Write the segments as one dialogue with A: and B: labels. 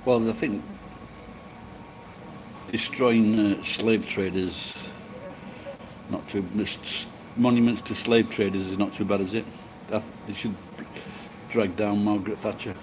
A: Well, I think destroying slave traders, not too monuments to slave traders is not too bad, is it? They should drag down Margaret Thatcher.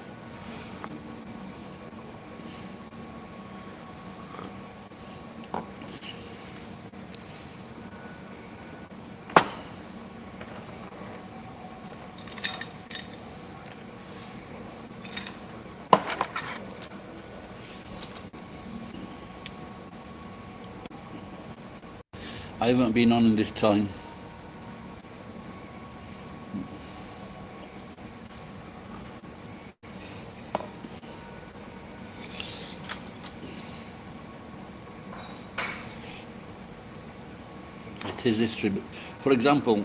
A: I haven't been on in this time. It is history. For example,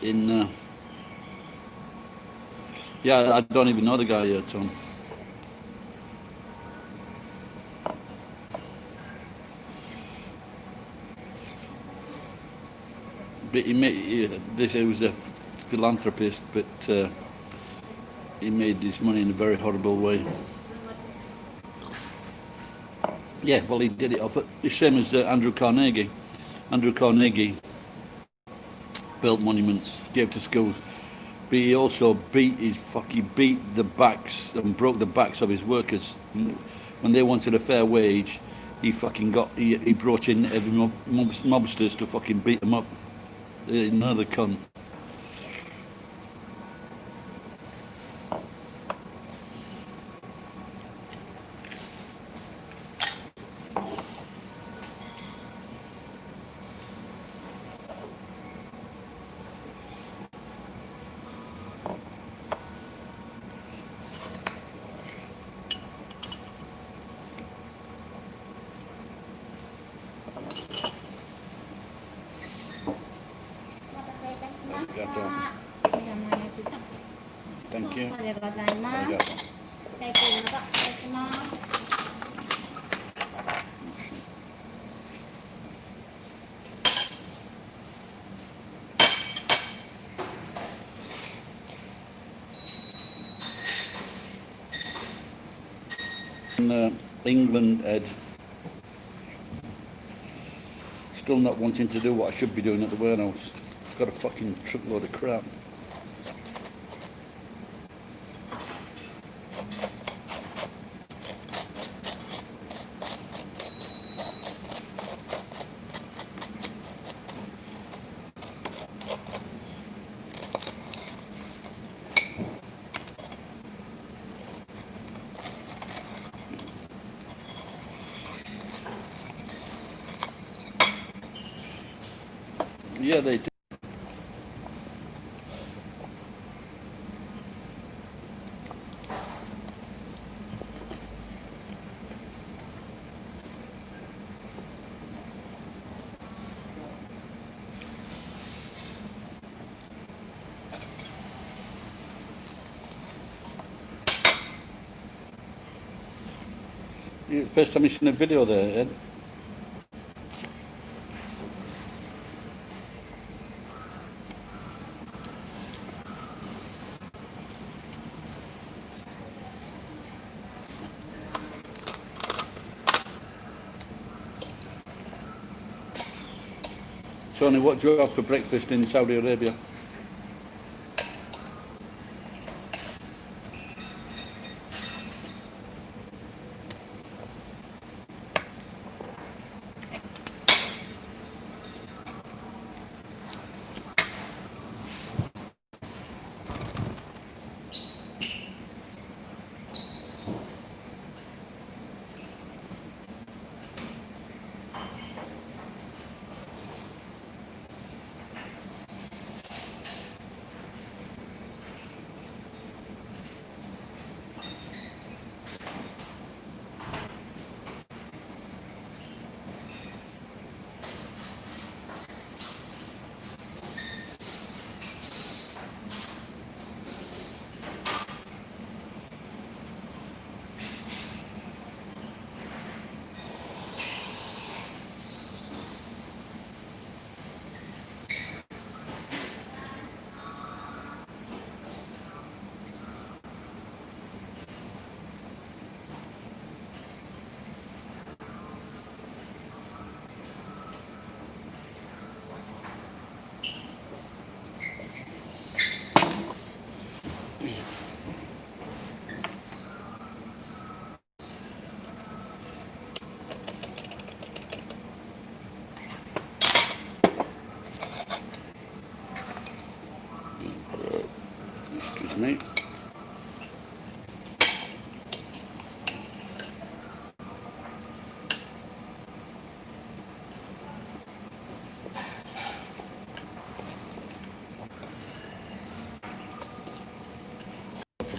A: in yeah, I don't even know the guy yet, Tom. But they say he was a philanthropist, but he made this money in a very horrible way. Yeah, well, he did it off the same as Andrew Carnegie. Andrew Carnegie built monuments, gave to schools, but he also beat the backs and broke the backs of his workers. When they wanted a fair wage, he brought in every mobsters to fucking beat them up. Another cunt. Thank you. In England, Ed, still not wanting to do what I should be doing at the warehouse. I've got a fucking truckload of crap. Yeah, they do. First time you've seen a video there, Ed? Tony, what do you have for breakfast in Saudi Arabia?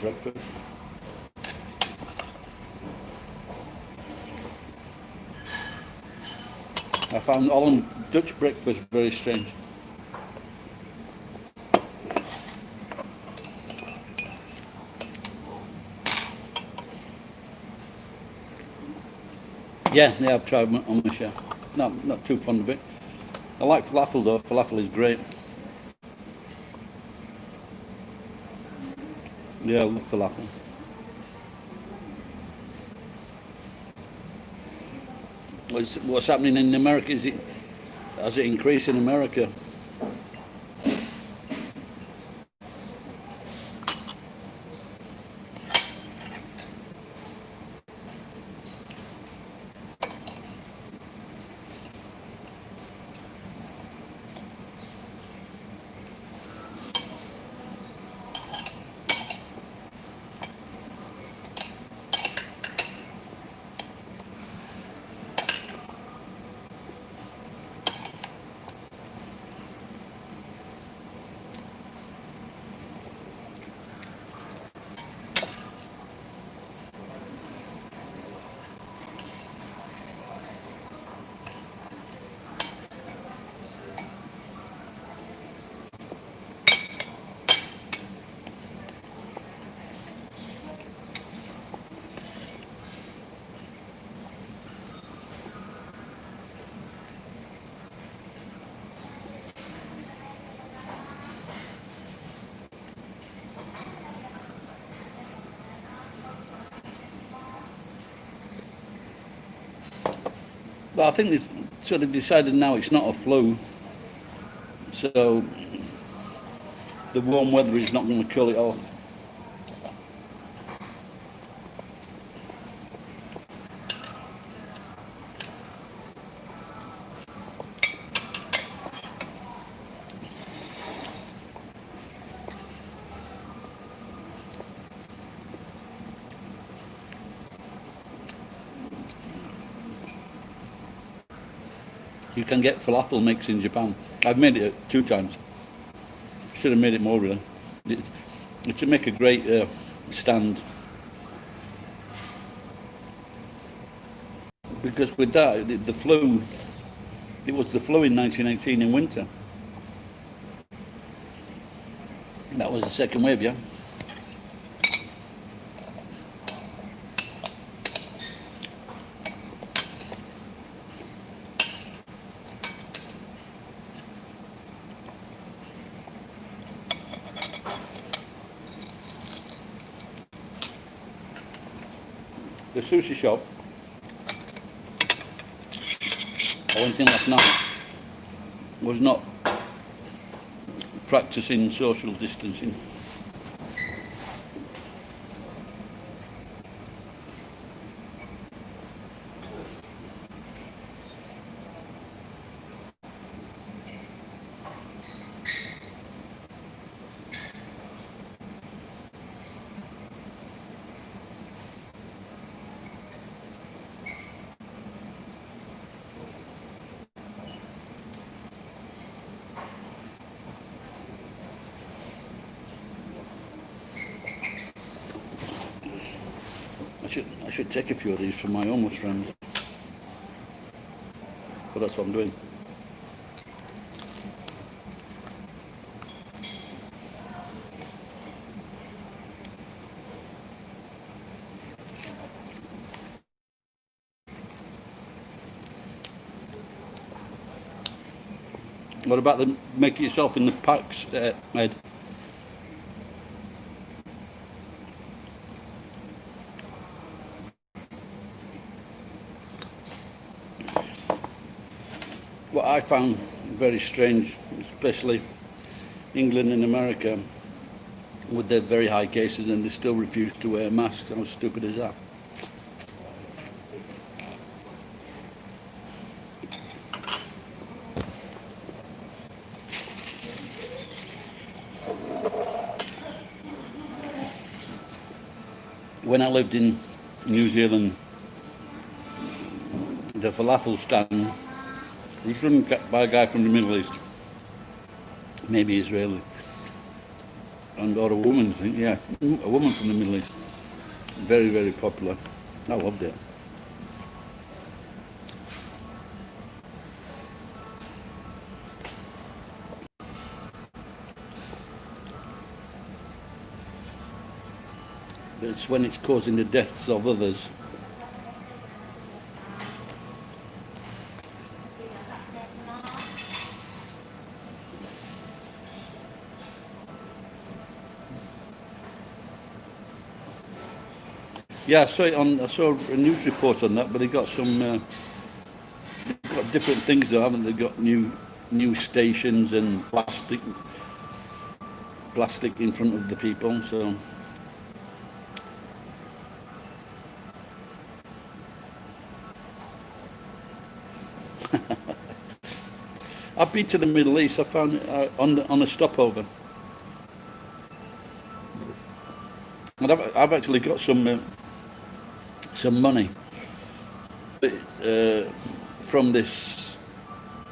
A: breakfast. I found Holland Dutch breakfast very strange. Yeah, I've tried on my share. No, not too fond of it. I like falafel though. Falafel is great. Yeah, I love falafel. What's happening in America? Has it increased in America? But I think they've sort of decided now it's not a flu, so the warm weather is not going to kill it off. You can get falafel mix in Japan. I've made it 2 times. Should have made it more really. It would make a great stand. Because with that, the flu, it was the flu in 1918 in winter. That was the second wave, yeah. The sushi shop I went in last night was not practicing social distancing. I should take a few of these from my homeless friends, but that's what I'm doing. What about the make it yourself in the packs, Ed? What I found very strange, especially England and America, with their very high cases, and they still refuse to wear masks. How stupid is that? When I lived in New Zealand, the falafel stand was run by a guy from the Middle East, maybe Israeli. and or a woman, I think, yeah, a woman from the Middle East. Very, very popular. I loved it. It's when it's causing the deaths of others. Yeah, I saw it on. I saw a news report on that, but they got some got different things though, haven't they? Got new stations and plastic in front of the people. So I've been to the Middle East. I found it on a stopover, and I've actually got some money uh, from this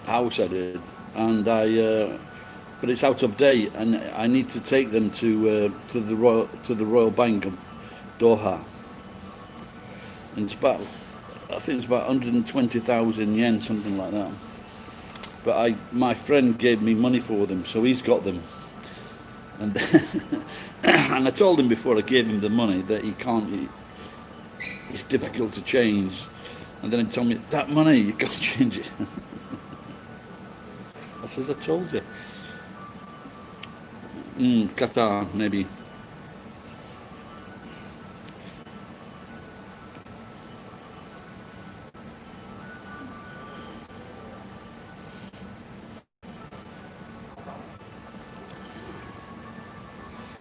A: house I did, and but it's out of date, and I need to take them to the Royal Bank of Doha, and it's about I think it's about 120,000 yen, something like that. But my friend gave me money for them, so he's got them, and and I told him before I gave him the money that he can't. It's difficult to change, and then he told me that money you can't change it. I says I told you. Qatar maybe.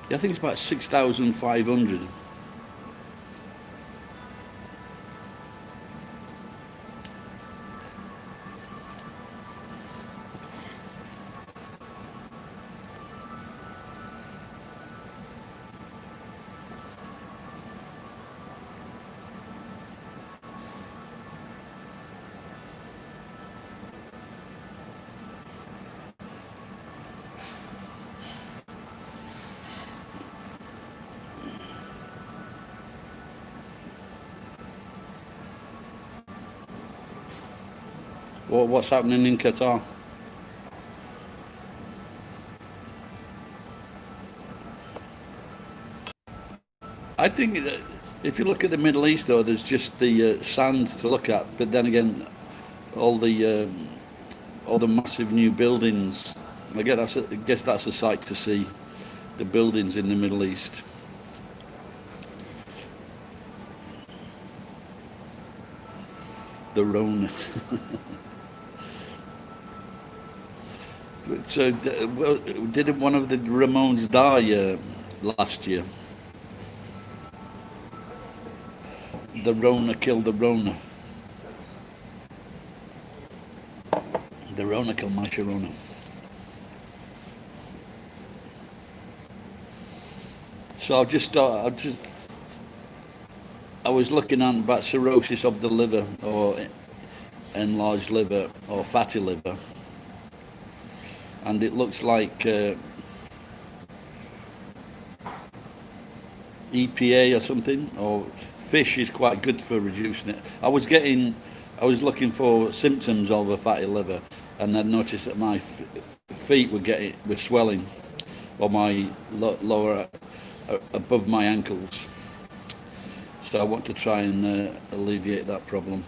A: Yeah, I think it's about 6,500. What's happening in Qatar? I think that if you look at the Middle East, though, there's just the sand to look at. But then again, all the all the massive new buildings. I guess that's a sight to see. The buildings in the Middle East. The Rhone. So, well, didn't one of the Ramones die last year? The Rona killed the Rona. The Rona killed my Sharona. So I was looking at about cirrhosis of the liver, or enlarged liver, or fatty liver, and it looks like EPA or something, or fish is quite good for reducing it. I was looking for symptoms of a fatty liver, and I noticed that my feet were swelling, or my lower above my ankles. So I want to try and alleviate that problem.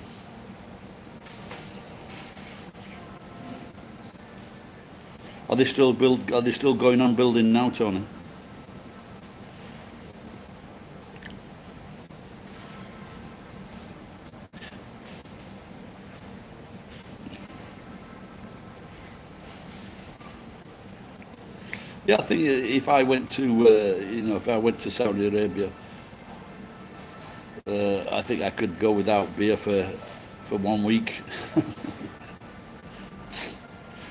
A: Are they still going on building now, Tony? Yeah, I think if I went to if I went to Saudi Arabia, I think I could go without beer for 1 week.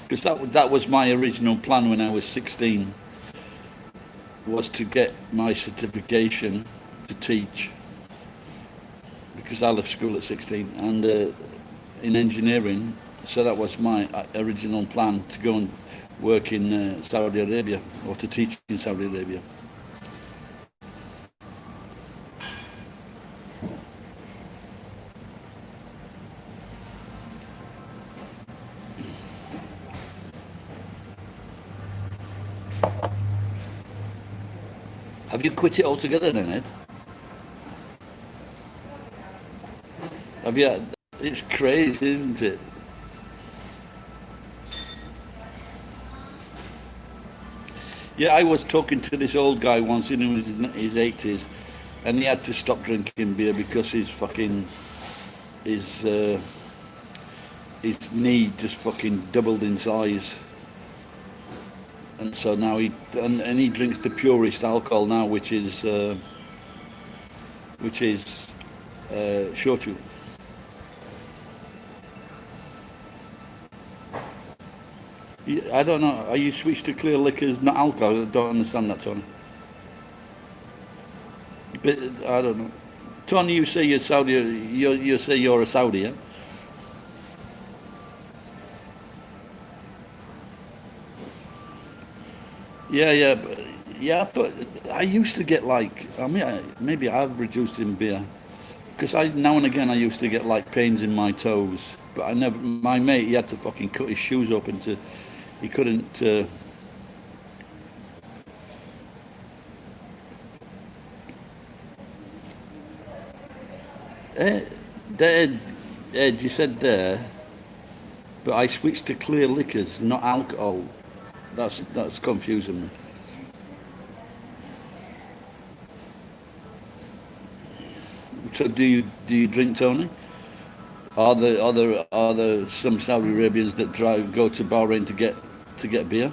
A: Because that was my original plan when I was 16, was to get my certification to teach, because I left school at 16, and in engineering. So that was my original plan, to go and work in Saudi Arabia or to teach in Saudi Arabia. Have you quit it altogether then, Ed? Have you? It's crazy, isn't it? Yeah, I was talking to this old guy once in his 80s, and he had to stop drinking beer because his his knee just fucking doubled in size, and so now he drinks the purest alcohol now, which is shochu. I don't know. Are you switched to clear liquors, not alcohol? I don't understand that, Tony. But I don't know. Tony, you say you're Saudi. You say you're a Saudi, yeah? Yeah, yeah, yeah. I thought I used to get like. I mean, maybe I've reduced in beer because I now and again I used to get like pains in my toes, but I never. My mate, he had to fucking cut his shoes open to. He couldn't. Eh, Ed, Ed, you said there, but I switched to clear liquors, not alcohol. That's confusing me. So do you drink, Tony? Are there some Saudi Arabians that go to Bahrain to get beer?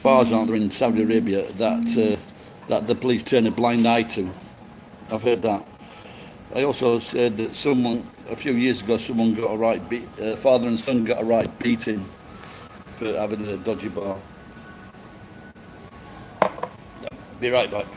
A: Bars aren't there in Saudi Arabia that the police turn a blind eye to. I've heard that. I also said that someone a few years ago, someone got a right father and son got a right beating for having a dodgy bar. Be right back.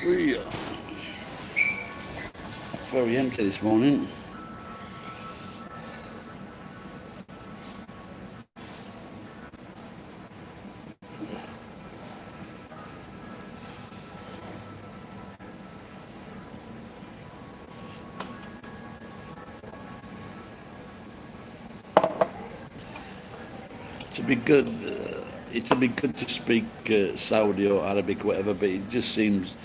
A: Yeah, it's very empty this morning. To be good, it'd be good to speak Saudi or Arabic, whatever. But it just seems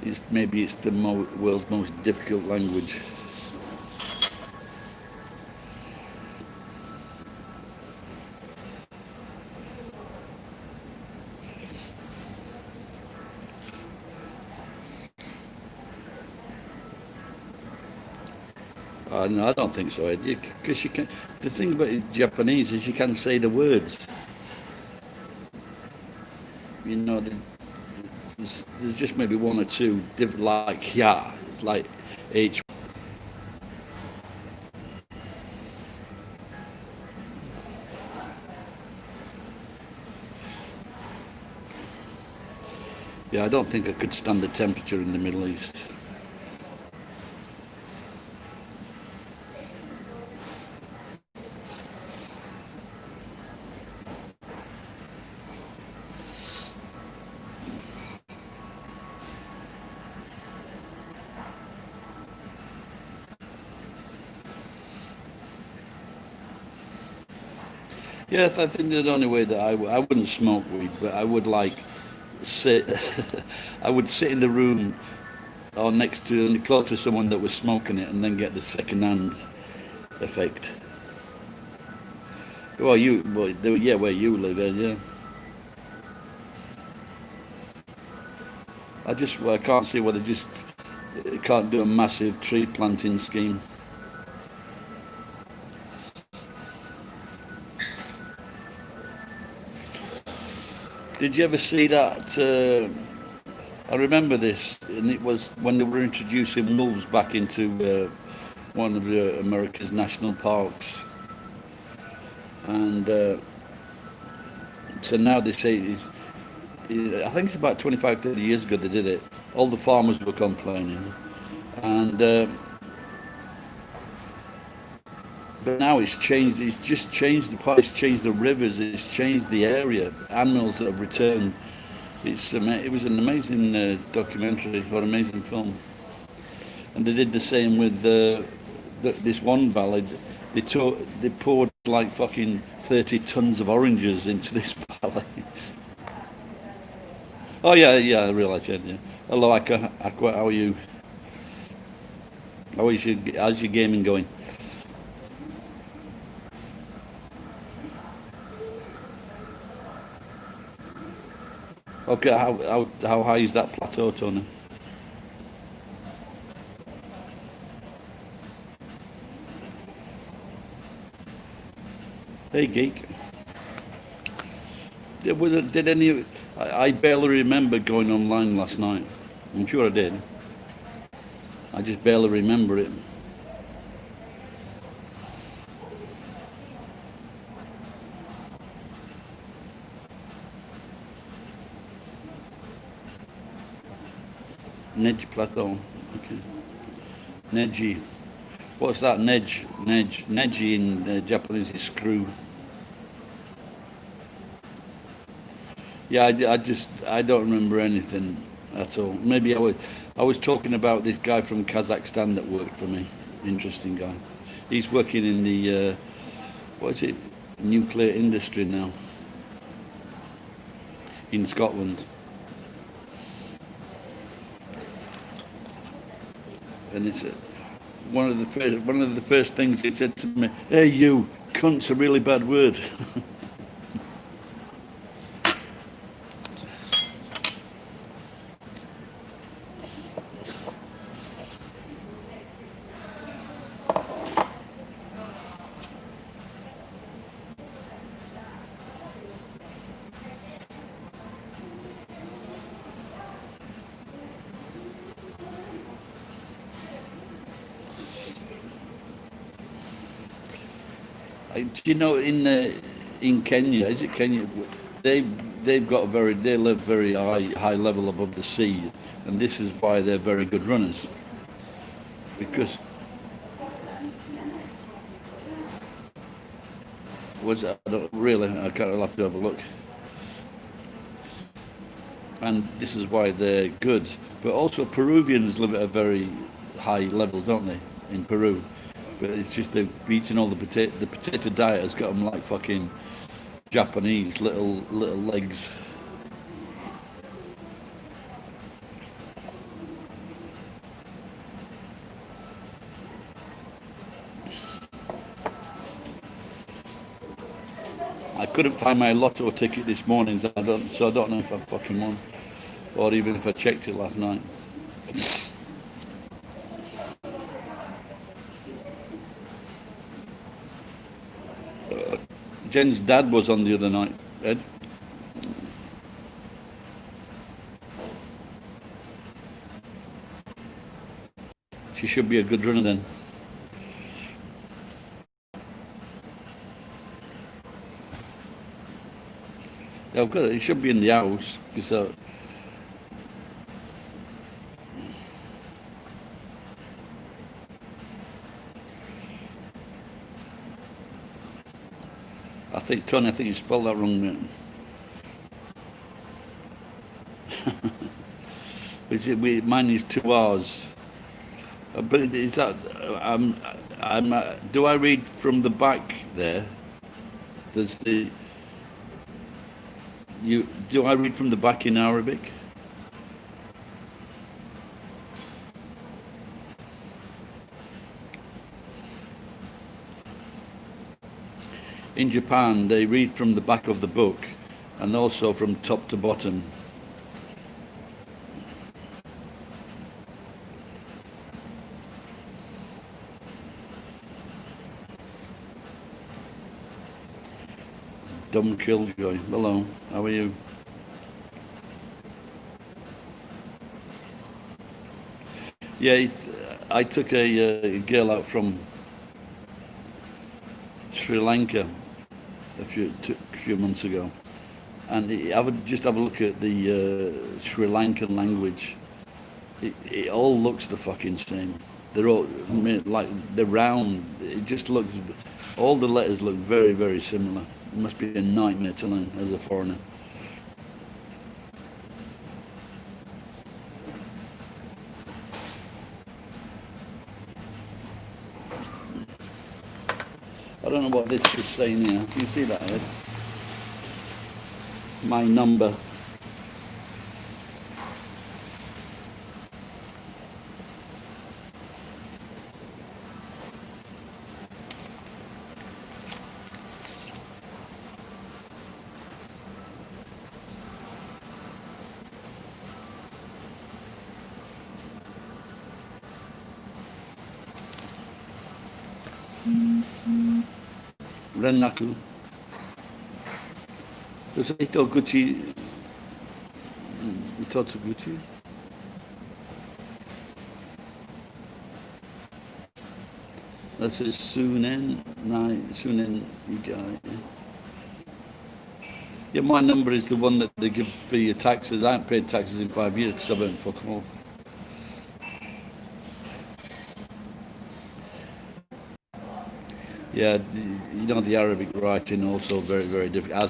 A: it's the world's most difficult language. No, I don't think so, Ed. Because you can. The thing about Japanese is you can say the words. You know, there's just maybe one or two different, like yeah, it's like H. Yeah, I don't think I could stand the temperature in the Middle East. Yes, I think the only way that I wouldn't smoke weed, but I would like sit. I would sit in the room or next to close to someone that was smoking it, and then get the second-hand effect. Yeah, where you live, yeah. I can't see why they just can't do a massive tree planting scheme. Did you ever see that? I remember this, and it was when they were introducing wolves back into one of America's national parks, and so now they say I think it's about 25, 30 years ago they did it. All the farmers were complaining, and but now it's changed. It's just changed the park. It's changed the rivers. It's changed the area. Animals that have returned. It was an amazing documentary or amazing film, and they did the same with this one valley. They poured like fucking 30 tons of oranges into this valley. Oh yeah, yeah, I realise. Yeah, yeah. Hello, Aqua. How are you? How's your gaming going? Okay, how high is that plateau, Tony? Hey, geek. Did any? I barely remember going online last night. I'm sure I did. I just barely remember it. Nedge Plateau. Okay. Neji. What's that? Neji in Japanese is screw. Yeah, I don't remember anything at all. Maybe I was talking about this guy from Kazakhstan that worked for me. Interesting guy. He's working in the what is it? Nuclear industry now in Scotland, and it's one of the first things he said to me. Hey, you cunt's a really bad word. Do you know in Kenya? Is it Kenya? They they live very high level above the sea, and this is why they're very good runners. Because I don't really I can't I'll have to have a look, and this is why they're good. But also Peruvians live at a very high level, don't they? In Peru, but it's just they've eaten all the potato. The potato diet has got them like fucking Japanese little legs. I couldn't find my lotto ticket this morning, so I don't know if I fucking won, or even if I checked it last night. Jen's dad was on the other night, Ed. She should be a good runner then. Yeah, I've got it. It should be in the house because I think Tony, I think you spelled that wrong, mate. Mine is 2 hours. But is that do I read from the back there? There's the you. Do I read from the back in Arabic? In Japan, they read from the back of the book, and also from top to bottom. Dumb Killjoy. Hello, how are you? Yeah, I took a girl out from Sri Lanka a few months ago, and I would just have a look at the Sri Lankan language. It all looks the fucking same. They're all like they're round. It just looks. All the letters look very, very similar. It must be a nightmare to learn as a foreigner. I don't know what this is saying here. Can you see that, Ed? My number. Rennaku. Does Itoguchi? That's it, Sunen Igai. Yeah, my number is the one that they give for your taxes. I haven't paid taxes in 5 years because I haven't fucking all. Yeah, the Arabic writing also very, very difficult.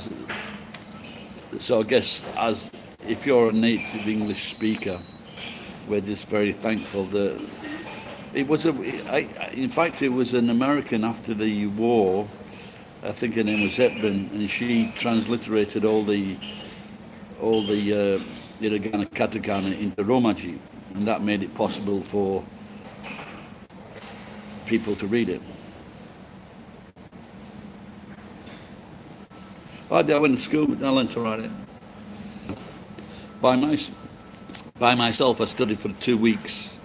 A: So I guess as if you're a native English speaker, we're just very thankful that it was in fact, it was an American after the war. I think her name was Hepburn, and she transliterated all the hiragana katakana into Romaji, and that made it possible for people to read it. I went to school, but I learned to write it by myself. I studied for 2 weeks,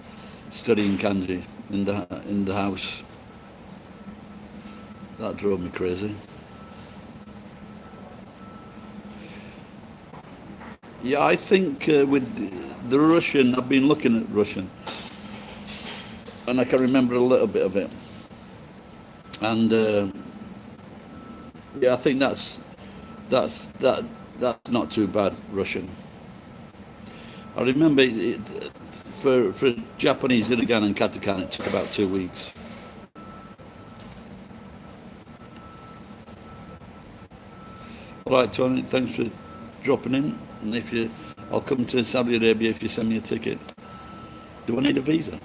A: studying kanji in the house. That drove me crazy. Yeah, I think with the Russian, I've been looking at Russian, and I can remember a little bit of it. And yeah, I think that's not too bad, Russian. I remember for Japanese hiragana and katakana, it took about 2 weeks. All right, Tony, thanks for dropping in. And I'll come to Saudi Arabia if you send me a ticket. Do I need a visa?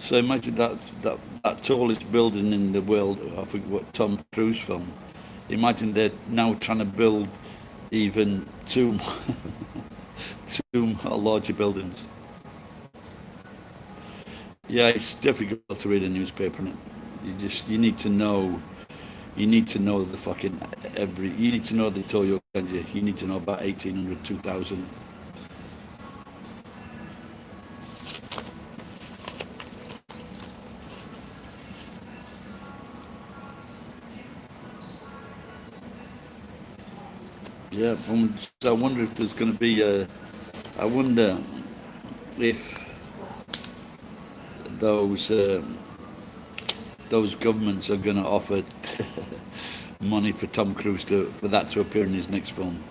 A: So imagine that tallest building in the world. I forget what Tom Cruise film. Imagine they're now trying to build even two larger buildings. Yeah, it's difficult to read a newspaper. Innit? You need to know. You need to know the fucking every. You need to know the Toyo Kanji. You need to know about 1800, 2000. Yeah, so I wonder if there's going to be a. I wonder if those those governments are going to offer money for Tom Cruise for that to appear in his next film.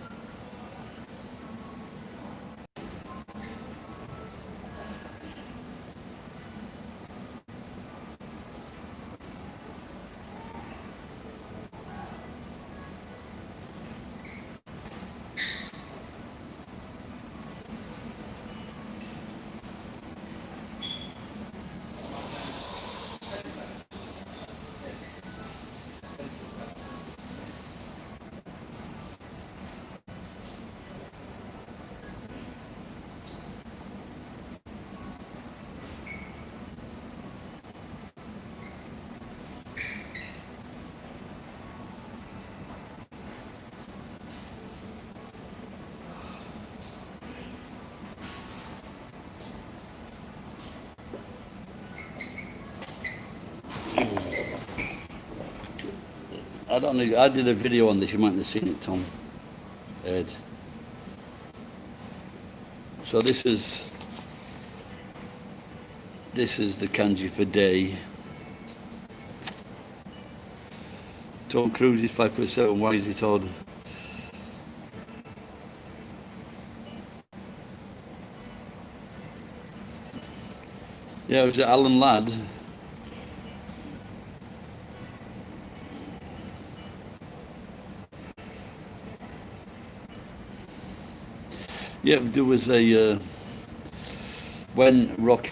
A: I don't know. I did a video on this. You might have seen it, Tom. Ed. So this is the kanji for day. Tom Cruise is 5'7". Why is it odd? Yeah, it was Alan Ladd. Yeah, there was a when Rocky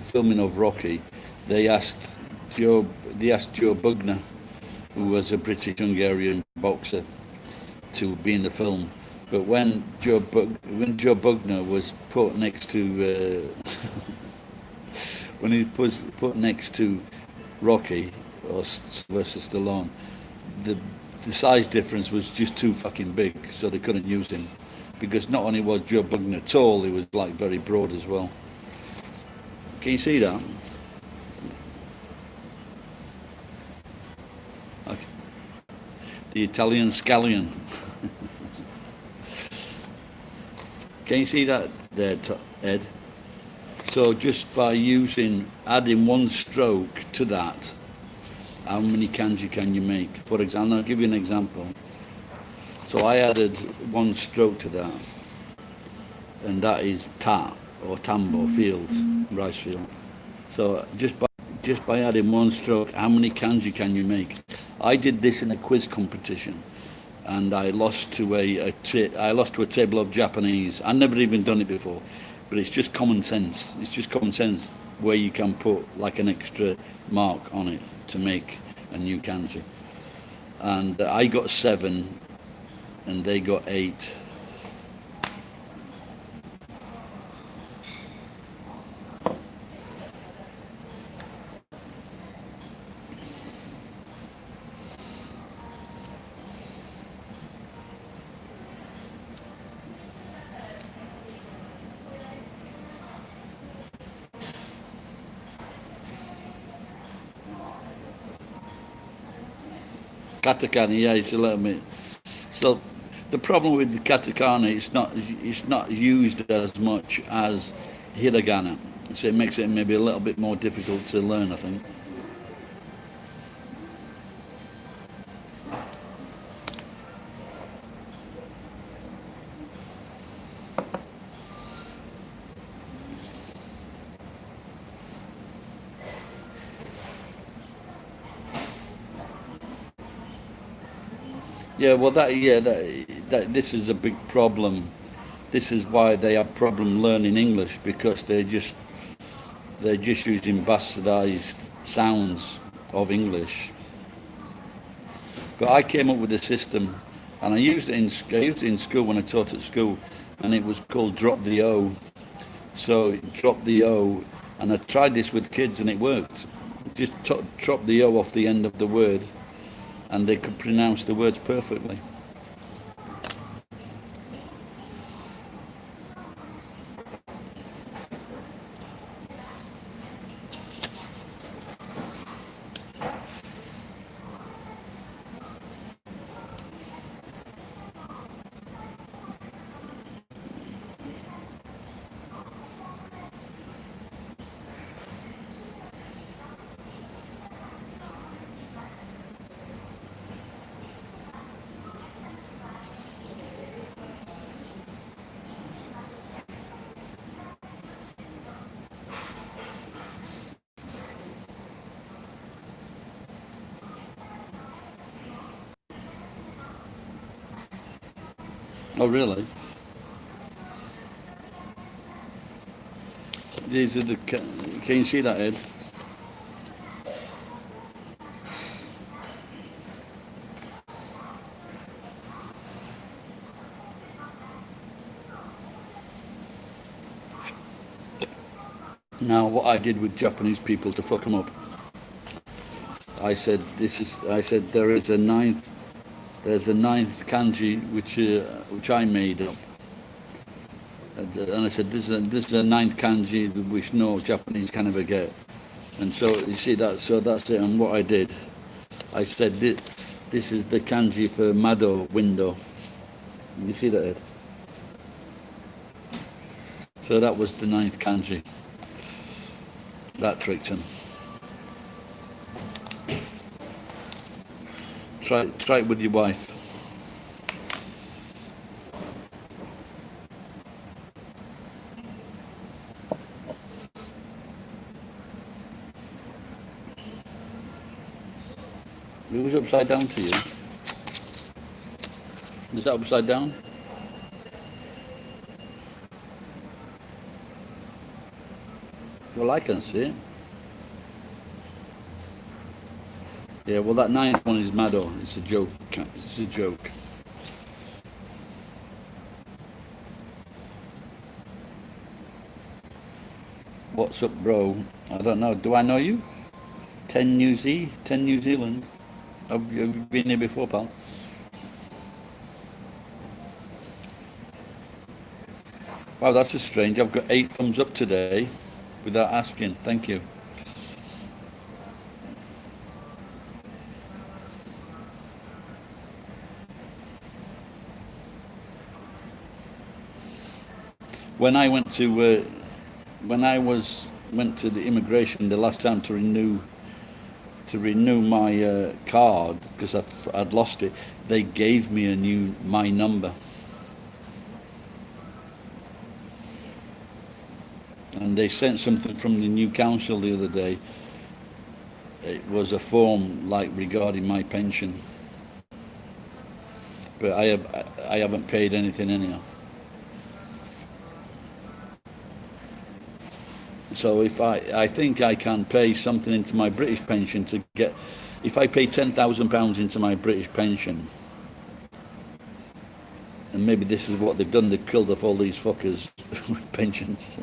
A: filming of Rocky, they asked Joe Bugner, who was a British Hungarian boxer, to be in the film. But when Joe Bugner was put next to when he was put next to Rocky or versus Stallone, the size difference was just too fucking big, so they couldn't use him. Because not only was Joe Bugner tall, he was like very broad as well. Can you see that? Okay. The Italian scallion. Can you see that there, Ed? So just by adding one stroke to that, how many kanji can you make? For example, I'll give you an example. So I added one stroke to that, and that is ta or tambo field, rice field. So just by adding one stroke, how many kanji can you make? I did this in a quiz competition, and I lost to a table of Japanese. I've never even done it before, but it's just common sense. It's just common sense where you can put like an extra mark on it to make a new kanji. And I got 7, and they got 8. Katakana, yeah, it's a little bit. So the problem with the katakana, it's not used as much as hiragana, so it makes it maybe a little bit more difficult to learn, I think. Yeah, well, that this is a big problem. This is why they have problem learning English, because They're just using bastardized sounds of English. But I came up with a system, and I used it in school when I taught at school, and it was called drop the O. So drop the O, and I tried this with kids, and it worked. Just drop the O off the end of the word, and they could pronounce the words perfectly. Oh, really? These are the. Can you see that, Ed? Now, what I did with Japanese people to fuck them up, I said this is. I said there is a ninth. There's a ninth kanji which I made up, and I said this is a ninth kanji which no Japanese can ever get. And so you see that. So that's it. And what I did, I said this is the kanji for Mado window. You see that, Ed? So that was the ninth kanji. That tricked him. Try it with your wife. It was upside down to you. Is that upside down? Well, I can see it. Yeah, well, that ninth one is Mado. It's a joke. It's a joke. What's up, bro? I don't know. Do I know you? 10 New Zealand. Have you been here before, pal? Wow, that's just strange. I've got 8 thumbs up today without asking. Thank you. When I went to went to the immigration the last time to renew my card because I'd lost it, they gave me my number, and they sent something from the new council the other day. It was a form like regarding my pension, but I haven't paid anything anyhow. So if I think I can pay something into my British pension to get, if I pay £10,000 into my British pension, and maybe this is what they've done, they've killed off all these fuckers with pensions.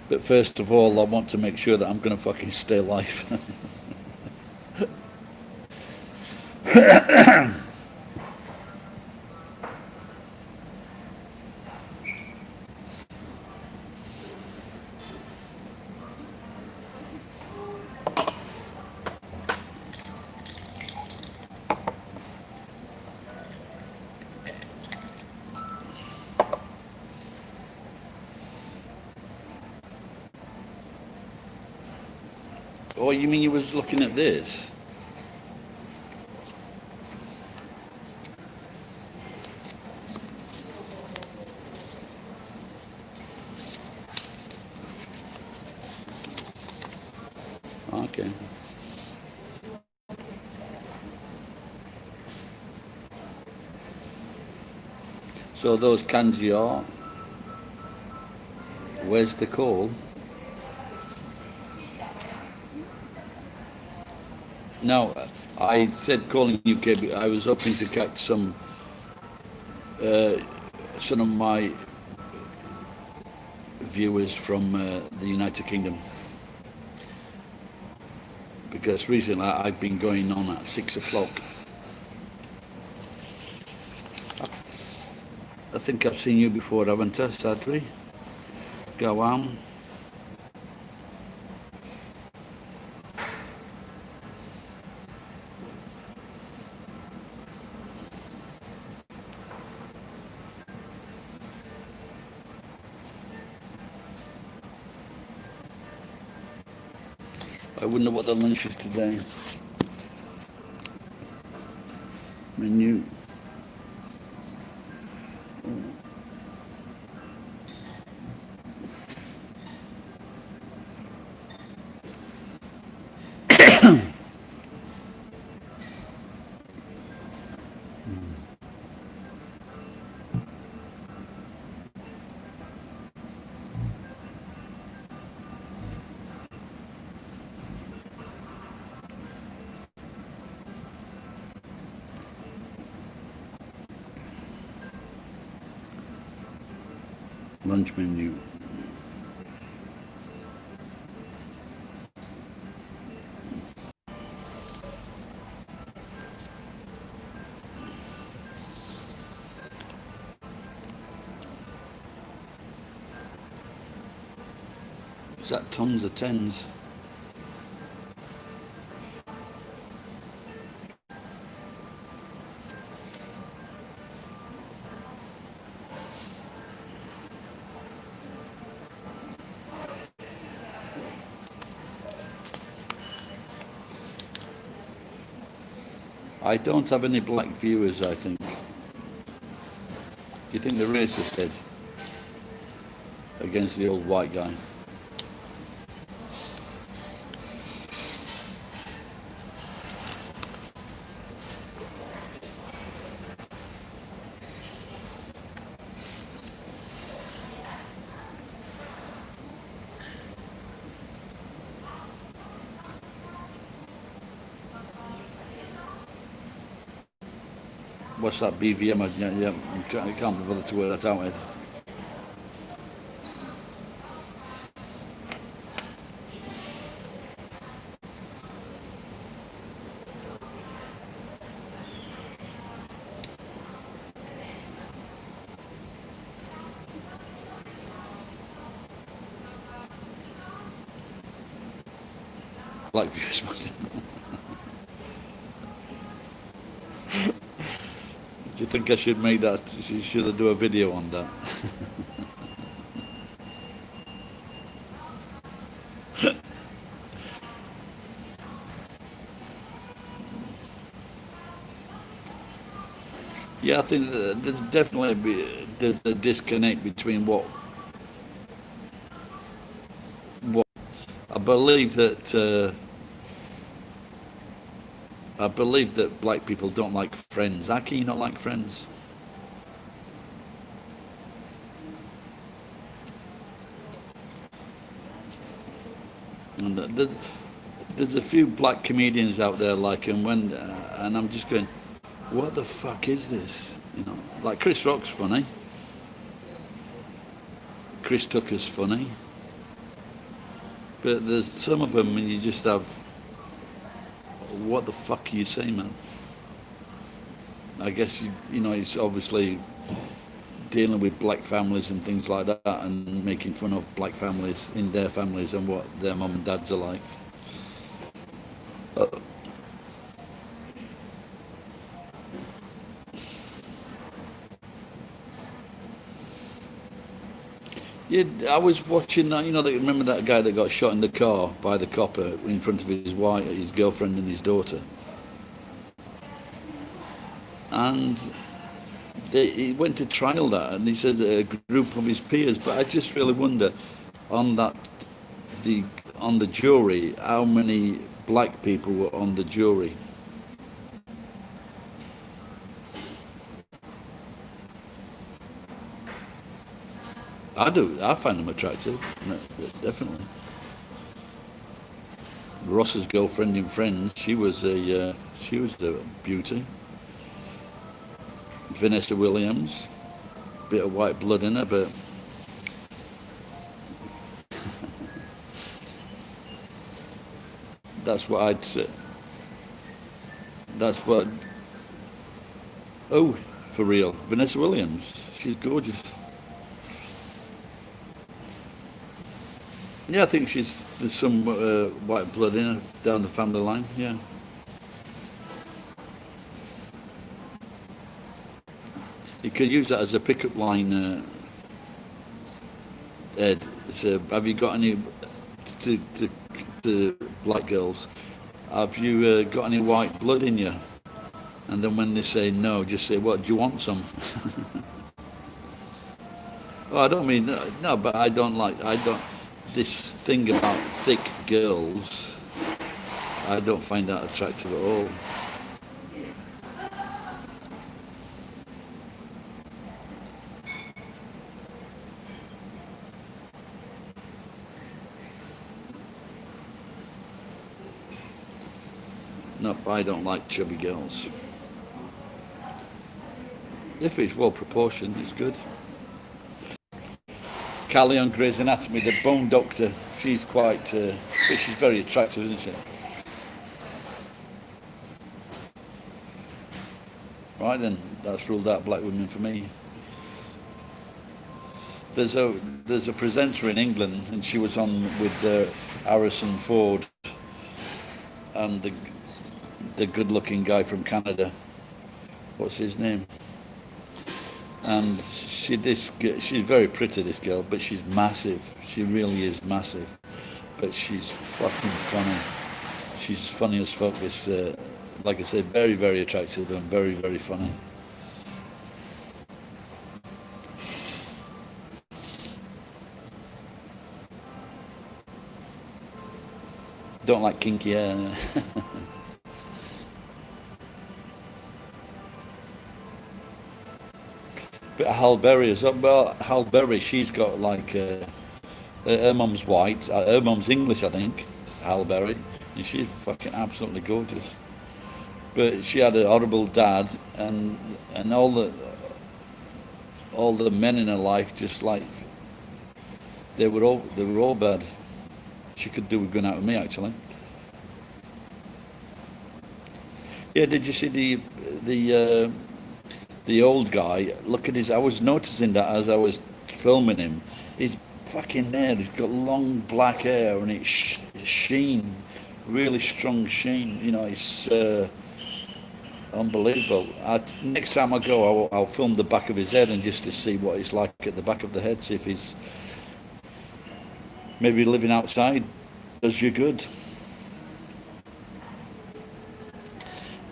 A: But first of all, I want to make sure that I'm going to fucking stay alive. Oh, you mean you was looking at this? Okay. So those kanji are. Where's the call? No, I said calling UK, but I was hoping to catch some of my viewers from the United Kingdom, because recently I've been going on at 6 o'clock. I think I've seen you before, haven't I, Sadri? Go on. I wonder what the lunch is today. Menu. Lunch menu. Is that tons of tens? I don't have any black viewers, I think. Do you think the racist did against the old white guy? What's that BVM? I can't be bothered to work that out with. Black viewers. Do you think I should make that? Should I do a video on that? Yeah, I think there's definitely there's a disconnect between what I believe that black people don't like Friends. How can you not like Friends? And there's a few black comedians out there like him and I'm just going, what the fuck is this? You know, like Chris Rock's funny, Chris Tucker's funny, but there's some of them and you just have, what the fuck are you saying, man? I guess you know he's obviously dealing with black families and things like that, and making fun of black families in their families and what their mum and dads are like. Yeah, I was watching that. You know, remember that guy that got shot in the car by the copper in front of his wife, his girlfriend, and his daughter, and he went to trial that, and he says a group of his peers. But I just really wonder on that the on the jury how many black people were on the jury. I do. I find them attractive, definitely. Ross's girlfriend in Friends, she was a beauty. Vanessa Williams, bit of white blood in her, but that's what I'd say. That's what. Oh, for real, Vanessa Williams, she's gorgeous. Yeah, I think there's some white blood in her down the family line. Yeah, you could use that as a pickup line, Ed. So, have you got any to black girls? Have you got any white blood in you? And then when they say no, just say, "What do you want some?" Well, I don't mean no, but I don't. This thing about thick girls, I don't find that attractive at all. No, I don't like chubby girls. If it's well proportioned, it's good. Callie on Grey's Anatomy, the bone doctor, she's quite, but she's very attractive, isn't she? Right then, that's ruled out black women for me. There's a there's a presenter in England, and she was on with Harrison Ford and the good-looking guy from Canada. What's his name? And she's very pretty, this girl, but she's massive. She really is massive, but she's fucking funny. She's funny as fuck. This, like I said, very very attractive and very very funny. Don't like kinky hair. But Hal Berry as well. Well, Hal Berry, she's got like her mum's white. Her mum's English, I think. Hal Berry, and she's fucking absolutely gorgeous. But she had a horrible dad, and all the men in her life just like they were all bad. She could do with going out with me actually. Yeah, did you see the old guy? Look at his. I was noticing that as I was filming him. His fucking hair. He's got long black hair and it's sheen, really strong sheen. You know, it's unbelievable. Next time I go, I'll film the back of his head and just to see what it's like at the back of the head. See if he's maybe living outside does you good.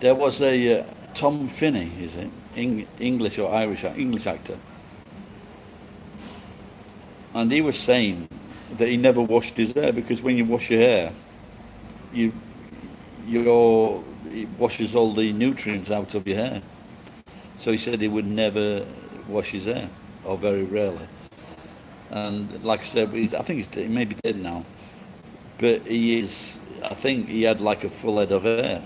A: There was a Tom Finney, is it? English or Irish? English actor. And he was saying that he never washed his hair because when you wash your hair, you it washes all the nutrients out of your hair. So he said he would never wash his hair, or very rarely. And like I said, I think he may be dead now, but he is. I think he had like a full head of hair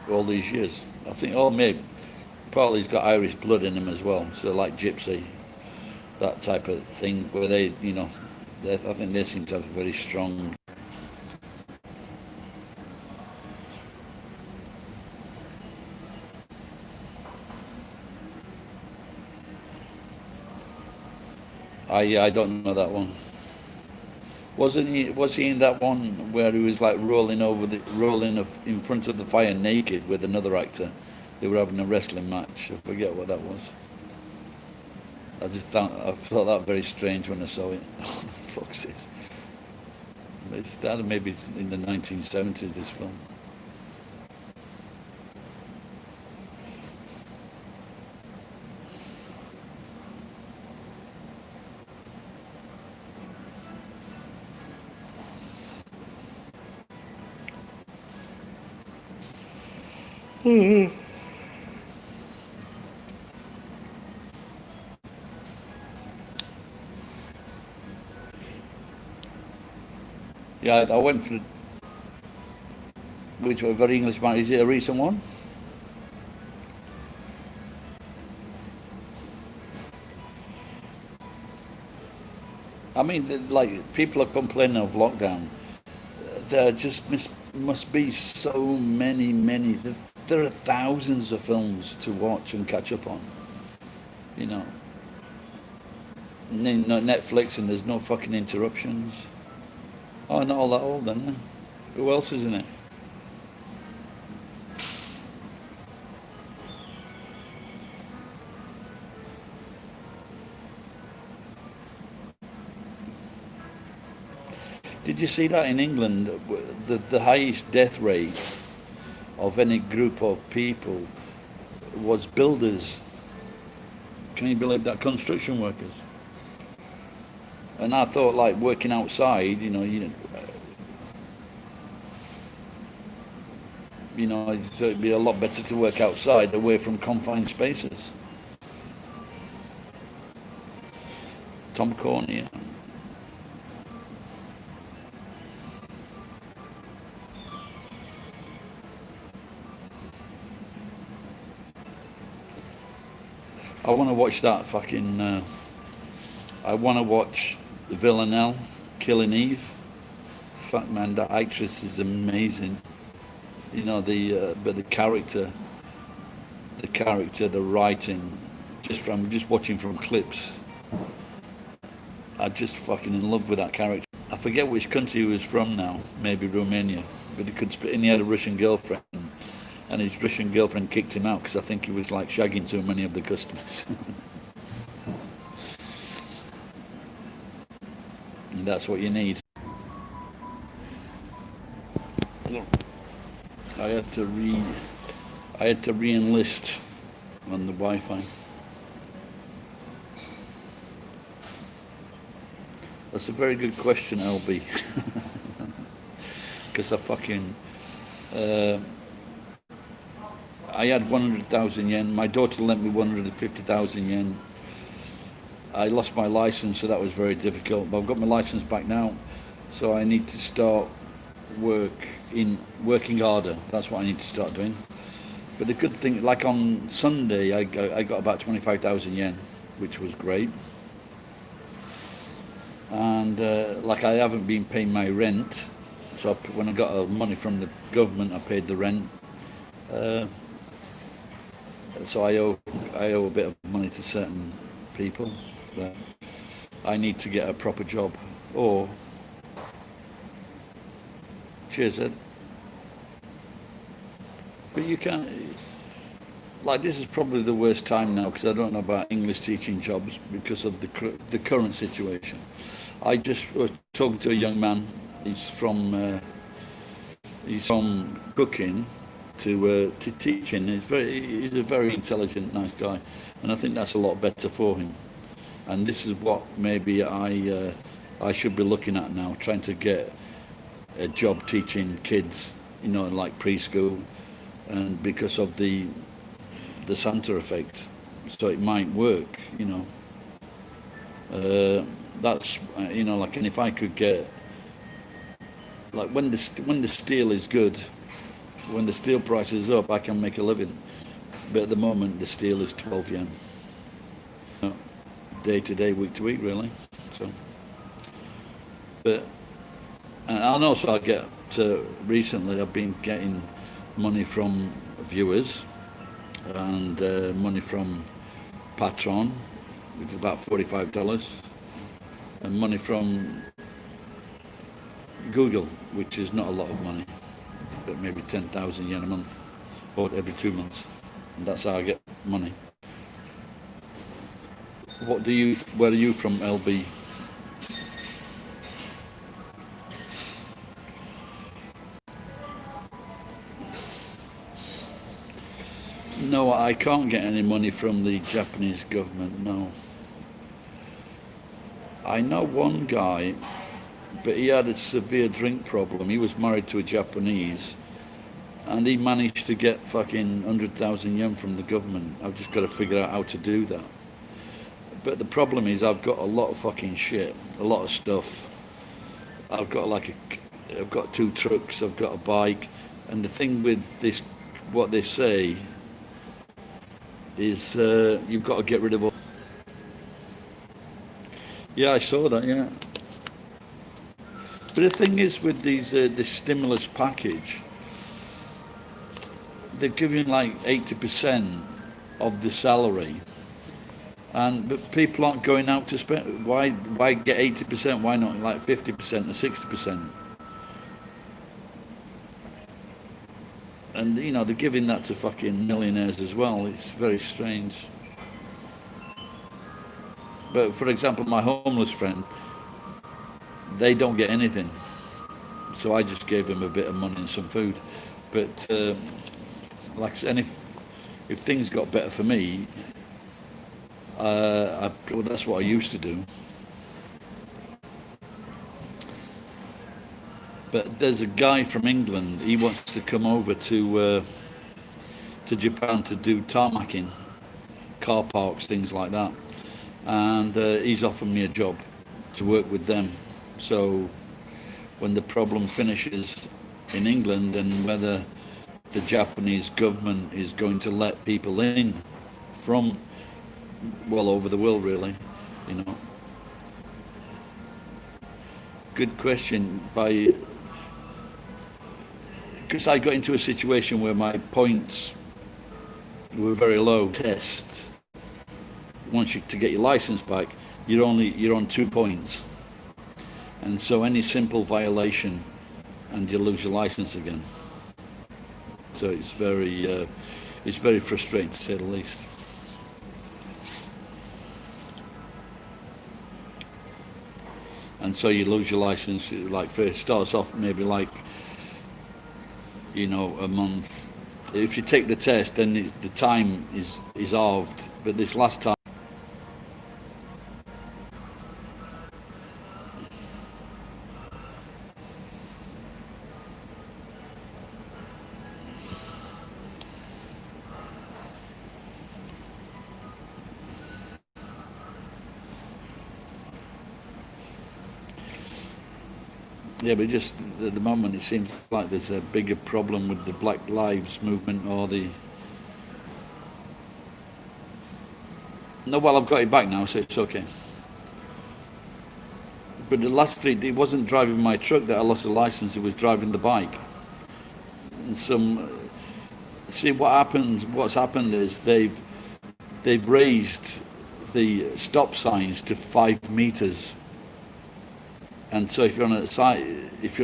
A: all these years. I think, oh, maybe partly he's got Irish blood in him as well. So like Gypsy, that type of thing, where they, you know, I think they seem to have very strong. I don't know that one. Wasn't he? Was he in that one where he was like rolling in front of the fire naked with another actor? They were having a wrestling match. I forget what that was. I thought that very strange when I saw it. What the fuck's this? It started maybe in the 1970s. This film. Yeah, I went for Which were very English man. Is it a recent one? I mean, like people are complaining of lockdown. There just must be so many. There are thousands of films to watch and catch up on. You know, no Netflix and there's no fucking interruptions. Oh, not all that old then. Eh? Who else is in it? Did you see that in England? The highest death rate of any group of people was builders. Can you believe that? Construction workers. And I thought, like working outside, so it'd be a lot better to work outside, away from confined spaces. Tom Corney. Yeah. I want to watch that fucking. I want to watch Villanelle killing Eve. Fuck man, that actress is amazing. But the writing, just watching from clips, I just fucking in love with that character. I forget which country he was from now, maybe Romania, but he had a Russian girlfriend, and his Russian girlfriend kicked him out because I think he was like shagging too many of the customers. And that's what you need. I had to re-enlist on the Wi-Fi. That's a very good question, LB. Because I had 100,000 yen. My daughter lent me 150,000 yen. I lost my license, so that was very difficult. But I've got my license back now, so I need to start working harder. That's what I need to start doing. But the good thing, like on Sunday, I got about 25,000 yen, which was great. And like I haven't been paying my rent, so when I got money from the government, I paid the rent. So I owe a bit of money to certain people, but I need to get a proper job. Or cheers, Ed. But you can't. Like this is probably the worst time now because I don't know about English teaching jobs because of the current situation. I just was talking to a young man. He's from cooking to teaching. He's a very intelligent, nice guy, and I think that's a lot better for him. And this is what maybe I should be looking at now, trying to get a job teaching kids, like preschool, and because of the Santa effect, so it might work. That's like, and if I could get like when the steel is good, when the steel price is up, I can make a living. But at the moment, the steel is 12 yen, day to day, week to week, really. So, but and also I get recently I've been getting money from viewers and money from Patron, which is about $45, and money from Google, which is not a lot of money, but maybe 10,000 yen a month, or every 2 months, and that's how I get money. Where are you from, LB? No, I can't get any money from the Japanese government, no. I know one guy, but he had a severe drink problem. He was married to a Japanese, and he managed to get fucking 100,000 yen from the government. I've just got to figure out how to do that. But the problem is I've got a lot of fucking shit, a lot of stuff. I've got 2 trucks, I've got a bike, And the thing with this, what they say is you've got to get rid of all. Yeah, I saw that. Yeah, but the thing is with these this stimulus package, they're giving like 80% of the salary, and but people aren't going out to spend. Why get 80%? Why not like 50% or 60%? And they're giving that to fucking millionaires as well. It's very strange. But for example, my homeless friend, they don't get anything. So I just gave him a bit of money and some food. But like I said, and if things got better for me, well, that's what I used to do. But there's a guy from England. He wants to come over to Japan to do tarmacking, car parks, things like that. And he's offered me a job to work with them. So when the problem finishes in England, and whether the Japanese government is going to let people in from well over the world, really, you know. Good question. Because I got into a situation where my points were very low. Test once to get your license back, you're on 2 points, and so any simple violation, and you lose your license again. So it's very frustrating to say the least. And so you lose your license. Like first starts off maybe like a month. If you take the test, then the time is halved. But this last time. Yeah, but just at the moment, it seems like there's a bigger problem with the Black Lives movement or the. No, well, I've got it back now, so it's okay. But the last three, it wasn't driving my truck that I lost the license; it was driving the bike. And see what happens. What's happened is they've raised the stop signs to 5 meters. And so if you're on a side, if